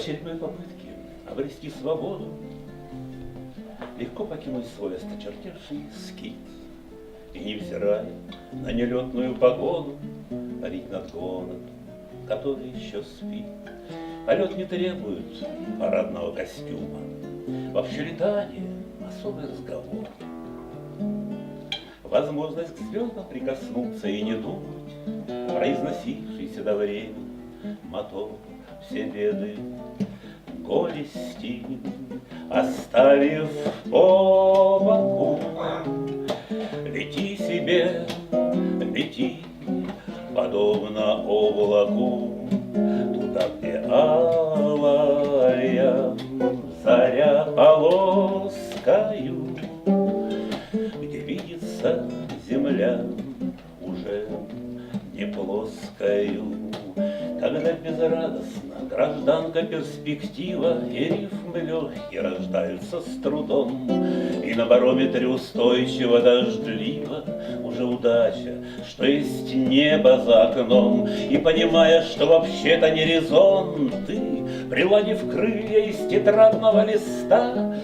очередной попытке обрести свободу легко покинуть свой осточертевший скит и, невзирая на нелетную погоду, парить над городом, который еще спит. Полет не требует парадного костюма, вообще летание — особый разговор. Возможность к звездам прикоснуться и не думать, произносившийся до времени мотор все беды горести, оставив по боку. Лети себе, лети, подобно облаку, туда, где алая заря полоскою, где видится земля уже не плоскою, когда безрадостна гражданка перспектива, и рифмы легкие рождаются с трудом, и на барометре устойчиво дождливо уже удача, что есть небо за окном, и понимая, что вообще-то не резон, ты, приладив крылья из тетрадного листа,